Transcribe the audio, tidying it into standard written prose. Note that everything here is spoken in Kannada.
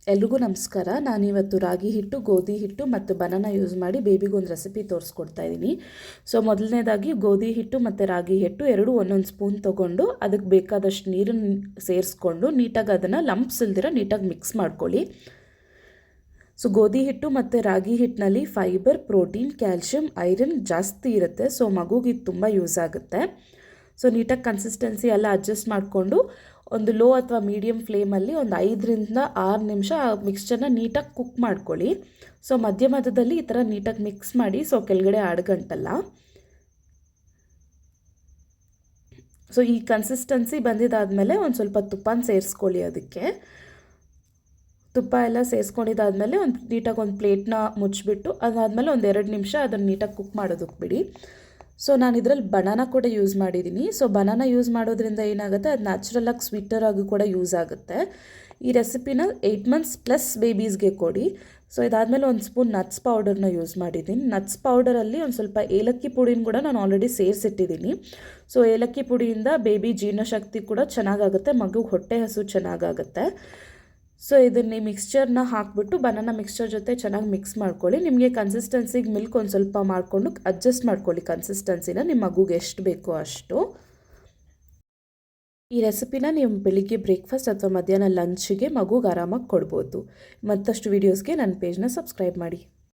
ಎಲ್ರಿಗೂ ನಮಸ್ಕಾರ. ನಾನಿವತ್ತು ರಾಗಿ ಹಿಟ್ಟು, ಗೋಧಿ ಹಿಟ್ಟು ಮತ್ತು ಬನಾನಾ ಯೂಸ್ ಮಾಡಿ ಬೇಬಿಗೊಂದು ರೆಸಿಪಿ ತೋರಿಸ್ಕೊಡ್ತಾ ಇದ್ದೀನಿ. ಸೊ ಮೊದಲನೇದಾಗಿ ಗೋಧಿ ಹಿಟ್ಟು ಮತ್ತು ರಾಗಿ ಹಿಟ್ಟು ಎರಡೂ ಒಂದೊಂದು ಸ್ಪೂನ್ ತೊಗೊಂಡು ಅದಕ್ಕೆ ಬೇಕಾದಷ್ಟು ನೀರನ್ನು ಸೇರಿಸ್ಕೊಂಡು ನೀಟಾಗಿ ಅದನ್ನು ಲಂಪ್ಸ್ ಇಲ್ದಿರ ನೀಟಾಗಿ ಮಿಕ್ಸ್ ಮಾಡ್ಕೊಳ್ಳಿ. ಸೊ ಗೋಧಿ ಹಿಟ್ಟು ಮತ್ತು ರಾಗಿ ಹಿಟ್ಟಿನಲ್ಲಿ ಫೈಬರ್, ಪ್ರೋಟೀನ್, ಕ್ಯಾಲ್ಶಿಯಂ, ಐರನ್ ಜಾಸ್ತಿ ಇರುತ್ತೆ. ಸೊ ಮಗುಗೆ ಇದು ತುಂಬ ಯೂಸ್ ಆಗುತ್ತೆ. ಸೊ ನೀಟಾಗಿ ಕನ್ಸಿಸ್ಟೆನ್ಸಿ ಎಲ್ಲ ಅಡ್ಜಸ್ಟ್ ಮಾಡಿಕೊಂಡು ಒಂದು ಲೋ ಅಥವಾ ಮೀಡಿಯಮ್ ಫ್ಲೇಮಲ್ಲಿ ಒಂದು 5ರಿಂದ 6 ನಿಮಿಷ ಆ ಮಿಕ್ಸ್ಚರ್ನ ನೀಟಾಗಿ ಕುಕ್ ಮಾಡ್ಕೊಳ್ಳಿ. ಸೊ ಮಧ್ಯ ಮಧ್ಯದಲ್ಲಿ ಈ ಥರ ನೀಟಾಗಿ ಮಿಕ್ಸ್ ಮಾಡಿ, ಸೊ ಕೆಳಗಡೆ ಅಡಗಂಟಲ್ಲ. ಸೊ ಈ ಕನ್ಸಿಸ್ಟೆನ್ಸಿ ಬಂದಿದ್ದಾದಮೇಲೆ ಒಂದು ಸ್ವಲ್ಪ ತುಪ್ಪನ ಸೇರಿಸ್ಕೊಳ್ಳಿ. ಅದಕ್ಕೆ ತುಪ್ಪ ಎಲ್ಲ ಸೇರಿಸ್ಕೊಂಡಿದ್ದಾದಮೇಲೆ ಒಂದು ನೀಟಾಗಿ ಒಂದು ಪ್ಲೇಟ್ನ ಮುಚ್ಚಿಬಿಟ್ಟು ಅದಾದಮೇಲೆ ಒಂದು 2 ನಿಮಿಷ ಅದನ್ನು ನೀಟಾಗಿ ಕುಕ್ ಮಾಡೋದಕ್ಕೆ ಬಿಡಿ. ಸೊ ನಾನು ಇದರಲ್ಲಿ ಬನಾನಾ ಕೂಡ ಯೂಸ್ ಮಾಡಿದ್ದೀನಿ. ಸೊ ಬನಾನಾ ಯೂಸ್ ಮಾಡೋದ್ರಿಂದ ಏನಾಗುತ್ತೆ, ಅದು ನ್ಯಾಚುರಲಾಗಿ ಸ್ವೀಟರ್ ಆಗಿ ಕೂಡ ಯೂಸ್ ಆಗುತ್ತೆ. ಈ ರೆಸಿಪಿನ 8 ಮಂತ್ಸ್ ಪ್ಲಸ್ ಬೇಬೀಸ್ಗೆ ಕೊಡಿ. ಸೊ ಇದಾದಮೇಲೆ ಒಂದು ಸ್ಪೂನ್ ನಟ್ಸ್ ಪೌಡರ್ನ ಯೂಸ್ ಮಾಡಿದ್ದೀನಿ. ನಟ್ಸ್ ಪೌಡರಲ್ಲಿ ಒಂದು ಸ್ವಲ್ಪ ಏಲಕ್ಕಿ ಪುಡಿನ ಕೂಡ ನಾನು ಆಲ್ರೆಡಿ ಸೇರಿಸಿಟ್ಟಿದ್ದೀನಿ. ಸೊ ಏಲಕ್ಕಿ ಪುಡಿಯಿಂದ ಬೇಬಿ ಜೀರ್ಣಶಕ್ತಿ ಕೂಡ ಚೆನ್ನಾಗಾಗುತ್ತೆ, ಮಗು ಹೊಟ್ಟೆ ಹಸು ಚೆನ್ನಾಗಾಗುತ್ತೆ. ಸೊ ಇದನ್ನು ಮಿಕ್ಸ್ಚರ್ನ ಹಾಕಿಬಿಟ್ಟು ಬನಾನಾ ಮಿಕ್ಸ್ಚರ್ ಜೊತೆ ಚೆನ್ನಾಗಿ ಮಿಕ್ಸ್ ಮಾಡ್ಕೊಳ್ಳಿ. ನಿಮಗೆ ಕನ್ಸಿಸ್ಟೆನ್ಸಿಗೆ ಮಿಲ್ಕ್ ಒಂದು ಸ್ವಲ್ಪ ಮಾಡಿಕೊಂಡು ಅಡ್ಜಸ್ಟ್ ಮಾಡ್ಕೊಳ್ಳಿ ಕನ್ಸಿಸ್ಟೆನ್ಸಿನ, ನಿಮ್ಮ ಮಗುಗೆ ಎಷ್ಟು ಬೇಕೋ ಅಷ್ಟು. ಈ ರೆಸಿಪಿನ ನೀವು ಬೆಳಿಗ್ಗೆ ಬ್ರೇಕ್ಫಾಸ್ಟ್ ಅಥವಾ ಮಧ್ಯಾಹ್ನ ಲಂಚ್ಗೆ ಮಗುಗೆ ಆರಾಮಾಗಿ ಕೊಡ್ಬೋದು. ಮತ್ತಷ್ಟು ವೀಡಿಯೋಸ್ಗೆ ನನ್ನ ಪೇಜ್ನ ಸಬ್ಸ್ಕ್ರೈಬ್ ಮಾಡಿ.